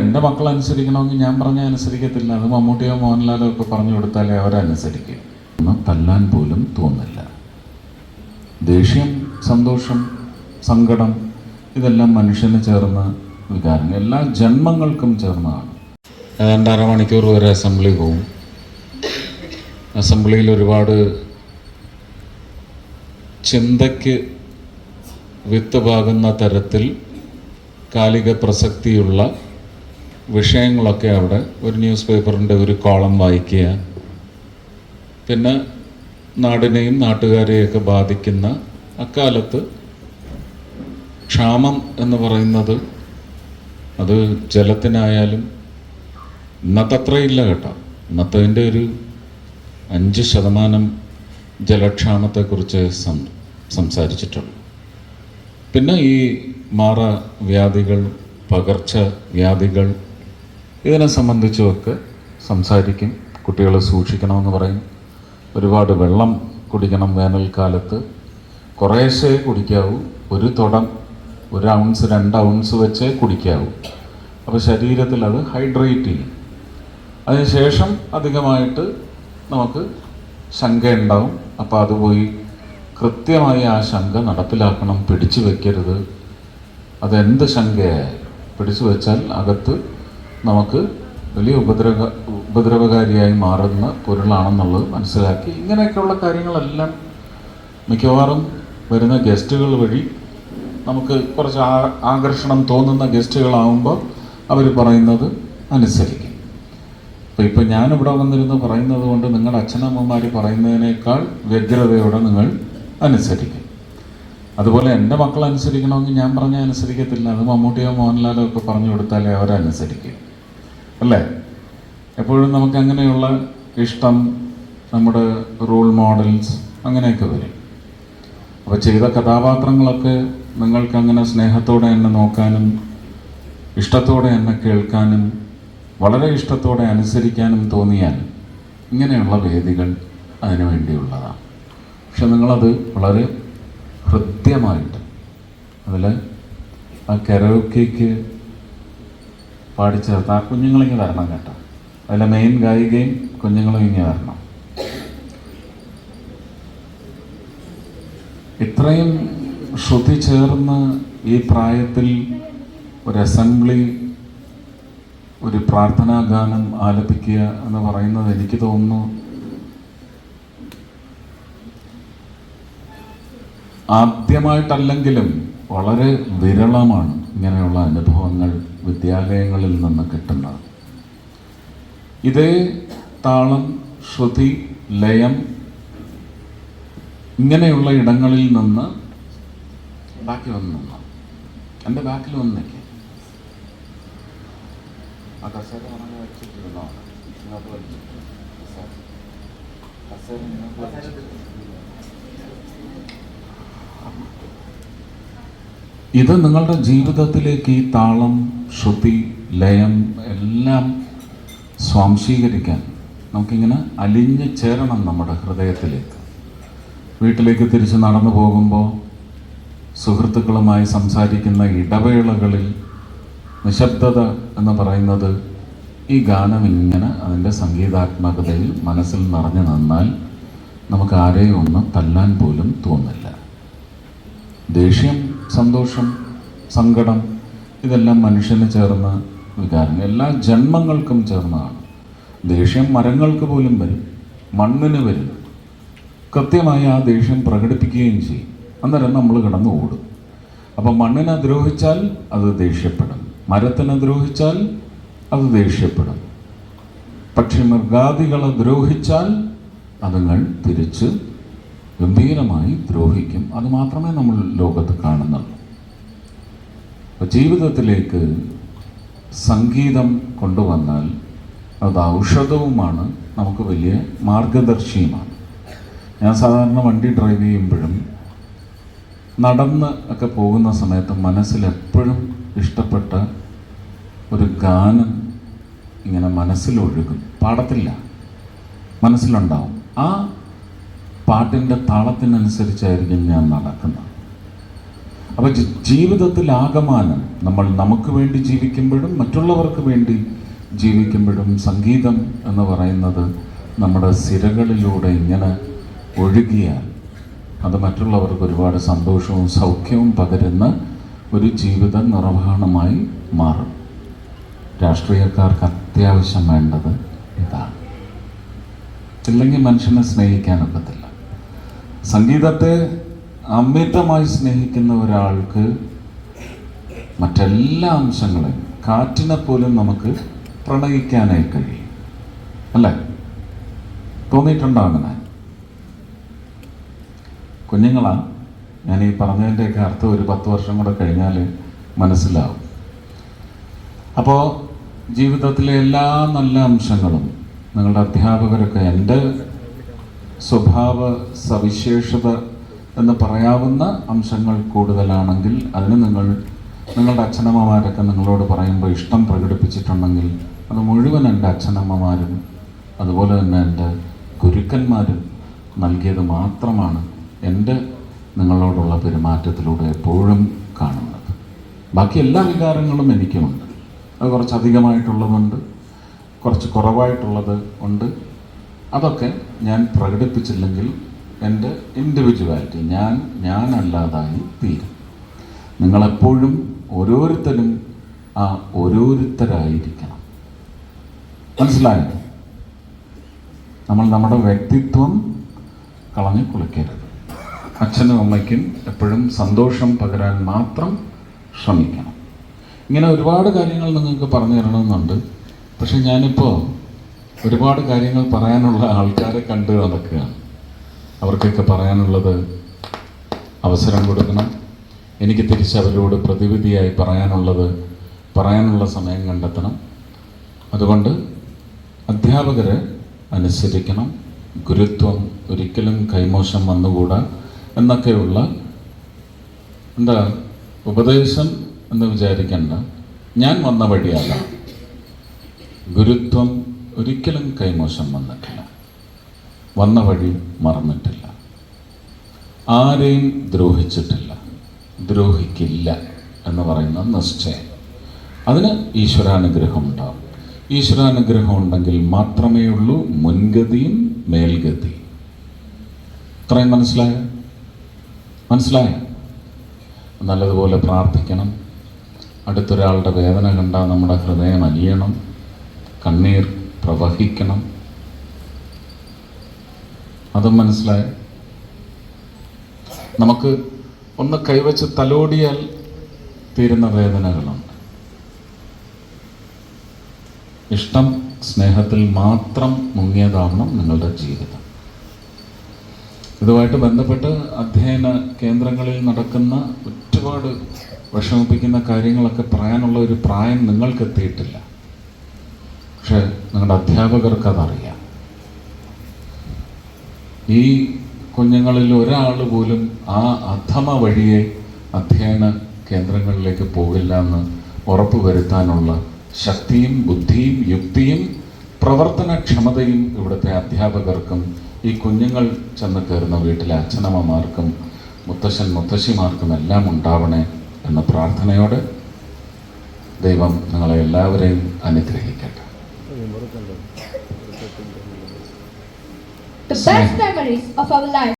എൻ്റെ മക്കൾ അനുസരിക്കണമെങ്കിൽ ഞാൻ പറഞ്ഞാൽ അനുസരിക്കത്തില്ല. അത് മമ്മൂട്ടിയോ മോഹൻലാലോ ഒക്കെ പറഞ്ഞു കൊടുത്താലേ അവരനുസരിക്കും. ഒന്നും തല്ലാൻ പോലും തോന്നില്ല. ദേഷ്യം, സന്തോഷം, സങ്കടം ഇതെല്ലാം മനുഷ്യന് ചേർന്ന വികാരം, എല്ലാ ജന്മങ്ങൾക്കും ചേർന്നതാണ്. ഏതാണ്ട് അരമണിക്കൂർ വരെ അസംബ്ലി പോവും. അസംബ്ലിയിൽ ഒരുപാട് ചിന്തയ്ക്ക് വിത്ത് പാകുന്ന തരത്തിൽ കാലിക പ്രസക്തിയുള്ള വിഷയങ്ങളൊക്കെ അവിടെ ഒരു ന്യൂസ് പേപ്പറിൻ്റെ ഒരു കോളം വായിക്കുക, പിന്നെ നാടിനെയും നാട്ടുകാരെയൊക്കെ ബാധിക്കുന്ന അക്കാലത്ത് ക്ഷാമം എന്ന് പറയുന്നത് അത് ജലത്തിനായാലും ഇന്നത്തെ അത്രയില്ല കേട്ടോ. ഇന്നത്തെ ഒരു 5% ജലക്ഷാമത്തെക്കുറിച്ച് സംസാരിച്ചിട്ടുള്ളൂ. പിന്നെ ഈ മാറ വ്യാധികൾ, പകർച്ച വ്യാധികൾ ഇതിനെ സംബന്ധിച്ചുമൊക്കെ സംസാരിക്കും. കുട്ടികളെ സൂക്ഷിക്കണമെന്ന് പറയും. ഒരുപാട് വെള്ളം കുടിക്കണം വേനൽക്കാലത്ത്. കുറേശ്ശേ കുടിക്കാവൂ. ഒരു തുടം 1 ഔൺസ് 2 ഔൺസ് വെച്ചേ കുടിക്കാവൂ. അപ്പോൾ ശരീരത്തിൽ അത് ഹൈഡ്രേറ്റ് ചെയ്യും. അതിനുശേഷം അധികമായിട്ട് നമുക്ക് ശങ്കയുണ്ടാവും. അപ്പോൾ അത് പോയി കൃത്യമായി ആ ശങ്ക നടപ്പിലാക്കണം. പിടിച്ചു വയ്ക്കരുത്. അതെന്ത് ശങ്കയായാലും പിടിച്ചു വെച്ചാൽ അകത്ത് നമുക്ക് വലിയ ഉപദ്രവകാരിയായി മാറുന്ന പൊരുളാണെന്നുള്ളത് മനസ്സിലാക്കി ഇങ്ങനെയൊക്കെയുള്ള കാര്യങ്ങളെല്ലാം മിക്കവാറും വരുന്ന ഗസ്റ്റുകൾ വഴി നമുക്ക് കുറച്ച് ആകർഷണം തോന്നുന്ന ഗസ്റ്റുകളാവുമ്പോൾ അവർ പറയുന്നത് അനുസരിക്കും. ഇപ്പം ഞാനിവിടെ വന്നിരുന്ന് പറയുന്നത് കൊണ്ട് നിങ്ങളുടെ അച്ഛനമ്മമാർ പറയുന്നതിനേക്കാൾ വ്യഗ്രതയോടെ നിങ്ങൾ അനുസരിക്കും. അതുപോലെ എൻ്റെ മക്കൾ അനുസരിക്കണമെങ്കിൽ ഞാൻ പറഞ്ഞാൽ അനുസരിക്കത്തില്ല. അത് മമ്മൂട്ടിയോ മോഹൻലാലോ ഒക്കെ പറഞ്ഞു കൊടുത്താലേ അവരനുസരിക്കും, അല്ലേ? എപ്പോഴും നമുക്ക് അങ്ങനെയുള്ള ഇഷ്ടം, നമ്മുടെ റോൾ മോഡൽസ് അങ്ങനെയൊക്കെ വരും. അപ്പോൾ ചെയ്ത കഥാപാത്രങ്ങളൊക്കെ നിങ്ങൾക്കങ്ങനെ സ്നേഹത്തോടെ എന്നെ നോക്കാനും ഇഷ്ടത്തോടെ എന്നെ കേൾക്കാനും വളരെ ഇഷ്ടത്തോടെ അനുസരിക്കാനും തോന്നിയാൽ ഇങ്ങനെയുള്ള വേദികൾ അതിനു വേണ്ടിയുള്ളതാണ്. പക്ഷെ നിങ്ങളത് വളരെ ഹൃദ്യമായിട്ട് അതിൽ ആ കരോക്കേക്ക് പാടിച്ചേർത്ത് ആ കുഞ്ഞുങ്ങളിങ്ങ് വരണം കേട്ടോ. അതിലെ മെയിൻ ഗായികയും കുഞ്ഞുങ്ങളും ഇങ്ങ് വരണം. ഇത്രയും ശ്രുതി ചേർന്ന് ഈ പ്രായത്തിൽ ഒരു അസംബ്ലി ഒരു പ്രാർത്ഥനാ ഗാനം ആലപിക്കുക എന്ന് പറയുന്നത് എനിക്ക് തോന്നുന്നു ആദ്യമായിട്ടല്ലെങ്കിലും വളരെ വിരളമാണ് ഇങ്ങനെയുള്ള അനുഭവങ്ങൾ വിദ്യാലയങ്ങളിൽ നിന്ന് കിട്ടുന്നത്. ഇതേ താളം, ശ്രുതി, ലയം ഇങ്ങനെയുള്ള ഇടങ്ങളിൽ നിന്ന് ബാക്കി വന്നു എൻ്റെ ബാക്കിൽ വന്ന് നിൽക്കുക. ആ കസേര ഉണങ്ങി വെച്ചിട്ടിരുന്നോ? ഇങ്ങോട്ട് വലിച്ചിട്ട് കസേര ഇങ്ങോട്ട് വലിച്ചിട്ട് ഇത് നിങ്ങളുടെ ജീവിതത്തിലേക്ക് ഈ താളം, ശ്രുതി, ലയം എല്ലാം സ്വാംശീകരിക്കാൻ നമുക്കിങ്ങനെ അലിഞ്ഞു ചേരണം നമ്മുടെ ഹൃദയത്തിലേക്ക്. വീട്ടിലേക്ക് തിരിച്ച് നടന്നു പോകുമ്പോൾ സുഹൃത്തുക്കളുമായി സംസാരിക്കുന്ന ഇടവേളകളിൽ നിശബ്ദത എന്ന് പറയുന്നത് ഈ ഗാനം ഇങ്ങനെ അതിൻ്റെ സംഗീതാത്മകതയിൽ മനസ്സിൽ നിറഞ്ഞു നിന്നാൽ നമുക്ക് ആരെയും ഒന്നും തല്ലാൻ പോലും തോന്നില്ല. ദേഷ്യം, സന്തോഷം, സങ്കടം ഇതെല്ലാം മനുഷ്യന് ചേർന്ന വികാരം, എല്ലാ ജന്മങ്ങൾക്കും ചേർന്നതാണ്. ദേഷ്യം മരങ്ങൾക്ക് പോലും വരും, മണ്ണിന് വരും. കൃത്യമായി ആ ദേഷ്യം പ്രകടിപ്പിക്കുകയും ചെയ്യും. അന്നേരം നമ്മൾ കിടന്ന് ഓടും. അപ്പം മണ്ണിനെ ദ്രോഹിച്ചാൽ അത് ദേഷ്യപ്പെടും, മരത്തിനെ ദ്രോഹിച്ചാൽ അത് ദേഷ്യപ്പെടും. പക്ഷി മൃഗാദികളെ ദ്രോഹിച്ചാൽ അതുങ്ങൾ തിരിച്ച് ഗംഭീരമായി ദ്രോഹിക്കും. അത് മാത്രമേ നമ്മൾ ലോകത്ത് കാണുന്നുള്ളൂ. അപ്പോൾ ജീവിതത്തിലേക്ക് സംഗീതം കൊണ്ടുവന്നാൽ അത് ഔഷധവുമാണ്, നമുക്ക് വലിയ മാർഗദർശിയുമാണ്. ഞാൻ സാധാരണ വണ്ടി ഡ്രൈവ് ചെയ്യുമ്പോഴും നടന്ന് ഒക്കെ പോകുന്ന സമയത്ത് മനസ്സിലെപ്പോഴും ഇഷ്ടപ്പെട്ട ഒരു ഗാനം ഇങ്ങനെ മനസ്സിലൊഴുകും. പാടത്തില്ല, മനസ്സിലുണ്ടാവും. ആ പാട്ടിൻ്റെ താളത്തിനനുസരിച്ചായിരിക്കും ഞാൻ നടക്കുന്നത്. അപ്പോൾ ജീവിതത്തിൽ ആകമാനം നമ്മൾ നമുക്ക് വേണ്ടി ജീവിക്കുമ്പോഴും മറ്റുള്ളവർക്ക് വേണ്ടി ജീവിക്കുമ്പോഴും സംഗീതം എന്ന് പറയുന്നത് നമ്മുടെ സിരകളിലൂടെ ഇങ്ങനെ ഒഴുകിയാൽ അത് മറ്റുള്ളവർക്ക് ഒരുപാട് സന്തോഷവും സൗഖ്യവും പകരുന്ന ഒരു ജീവിത നിർവഹണമായി മാറും. രാഷ്ട്രീയക്കാർക്ക് അത്യാവശ്യം വേണ്ടത് ഇതാണ്. ഇല്ലെങ്കിൽ മനുഷ്യനെ സ്നേഹിക്കാനൊക്കത്തില്ല. സംഗീതത്തെ അമിതമായി സ്നേഹിക്കുന്ന ഒരാൾക്ക് മറ്റെല്ലാ അംശങ്ങളെയും കാറ്റിനെ പോലും നമുക്ക് പ്രണയിക്കാനായി കഴിയും. അല്ലേ? തോന്നിയിട്ടുണ്ടോ അങ്ങനെ? കുഞ്ഞുങ്ങളാണ് ഞാൻ ഈ പറഞ്ഞതിൻ്റെയൊക്കെ അർത്ഥം ഒരു 10 വർഷം കൂടെ കഴിഞ്ഞാൽ മനസ്സിലാവും. അപ്പോൾ ജീവിതത്തിലെ എല്ലാ നല്ല അംശങ്ങളും നിങ്ങളുടെ അധ്യാപകരൊക്കെ എൻ്റെ സ്വഭാവ സവിശേഷത എന്ന് പറയാവുന്ന അംശങ്ങൾ കൂടുതലാണെങ്കിൽ അതിന് നിങ്ങളുടെ അച്ഛനമ്മമാരൊക്കെ നിങ്ങളോട് പറയുമ്പോൾ ഇഷ്ടം പ്രകടിപ്പിച്ചിട്ടുണ്ടെങ്കിൽ അത് മുഴുവൻ എൻ്റെ അച്ഛനമ്മമാരും അതുപോലെ തന്നെ എൻ്റെ ഗുരുക്കന്മാരും നൽകിയത് മാത്രമാണ് എൻ്റെ നിങ്ങളോടുള്ള പെരുമാറ്റത്തിലൂടെ എപ്പോഴും കാണുന്നത്. ബാക്കി എല്ലാ വികാരങ്ങളും എനിക്കുമുണ്ട്. അത് കുറച്ച് അധികമായിട്ടുള്ളതുണ്ട്, കുറച്ച് കുറവായിട്ടുള്ളത് ഉണ്ട്. അതൊക്കെ ഞാൻ പ്രകടിപ്പിച്ചില്ലെങ്കിൽ എൻ്റെ ഇൻഡിവിജ്വാലിറ്റി ഞാനല്ലാതായി തീരും. നിങ്ങളെപ്പോഴും ഓരോരുത്തരും ആ ഓരോരുത്തരായിരിക്കണം. മനസ്സിലായോ? നമ്മൾ നമ്മുടെ വ്യക്തിത്വം കളഞ്ഞു കുളിക്കരുത്. അച്ഛനും അമ്മയ്ക്കും എപ്പോഴും സന്തോഷം പകരാൻ മാത്രം ശ്രമിക്കണം. ഇങ്ങനെ ഒരുപാട് കാര്യങ്ങൾ നിങ്ങൾക്ക് പറഞ്ഞു തരണമെന്നുണ്ട്. പക്ഷെ ഞാനിപ്പോൾ ഒരുപാട് കാര്യങ്ങൾ പറയാനുള്ള ആൾക്കാരെ കണ്ടു നടക്കുകയാണ്. അവർക്കൊക്കെ പറയാനുള്ളത് അവസരം കൊടുക്കണം. എനിക്ക് തിരിച്ചവരോട് പ്രതിവിധിയായി പറയാനുള്ള സമയം കണ്ടെത്തണം. അതുകൊണ്ട് അധ്യാപകരെ അനുസരിക്കണം. ഗുരുത്വം ഒരിക്കലും കൈമോശം വന്നുകൂടാ എന്നൊക്കെയുള്ള ഉപദേശം എന്ന് വിചാരിക്കേണ്ട. ഞാൻ വന്ന വഴിയല്ല. ഗുരുത്വം ഒരിക്കലും കൈമോശം വന്നിട്ടില്ല. വന്ന വഴി മറന്നിട്ടില്ല. ആരെയും ദ്രോഹിച്ചിട്ടില്ല, ദ്രോഹിക്കില്ല എന്ന് പറയുന്ന നിശ്ചയം. അതിന് ഈശ്വരാനുഗ്രഹം ഉണ്ടാവും. ഈശ്വരാനുഗ്രഹം ഉണ്ടെങ്കിൽ മാത്രമേ ഉള്ളൂ മുൻഗതിയും മേൽഗതിയും. ഇത്രയും മനസ്സിലായോ? നല്ലതുപോലെ പ്രാർത്ഥിക്കണം. അടുത്തൊരാളുടെ വേദന കണ്ടാൽ നമ്മുടെ ഹൃദയം അലിയണം, കണ്ണീർ പ്രവഹിക്കണം. അതും മനസ്സിലായോ? നമുക്ക് ഒന്ന് കൈവച്ച് തലോടിയാൽ തീരുന്ന വേദനകളുണ്ട്. ഇഷ്ടം, സ്നേഹത്തിൽ മാത്രം മുങ്ങിയതാവണം നിങ്ങളുടെ ജീവിതം. ഇതുമായിട്ട് ബന്ധപ്പെട്ട് അധ്യയന കേന്ദ്രങ്ങളിൽ നടക്കുന്ന ഒരുപാട് വിഷമിപ്പിക്കുന്ന കാര്യങ്ങളൊക്കെ പറയാനുള്ള ഒരു പ്രായം നിങ്ങൾക്ക് എത്തിയിട്ടില്ല. പക്ഷെ നിങ്ങളുടെ അധ്യാപകർക്ക് അതറിയാം. ഈ കുഞ്ഞുങ്ങളിൽ ഒരാൾ പോലും ആ അധമ വഴിയെ അധ്യയന കേന്ദ്രങ്ങളിലേക്ക് പോകില്ല എന്ന് ഉറപ്പ് വരുത്താനുള്ള ശക്തിയും ബുദ്ധിയും യുക്തിയും പ്രവർത്തനക്ഷമതയും ഇവിടുത്തെ അധ്യാപകർക്കും ഈ കുഞ്ഞുങ്ങൾ ചെന്ന് കയറുന്ന വീട്ടിലെ അച്ഛനമ്മമാർക്കും മുത്തശ്ശിമാർക്കും എല്ലാം ഉണ്ടാവണേ എന്ന പ്രാർത്ഥനയോടെ ദൈവം നിങ്ങളെ എല്ലാവരെയും അനുഗ്രഹിക്കട്ടെ. The best memories of our life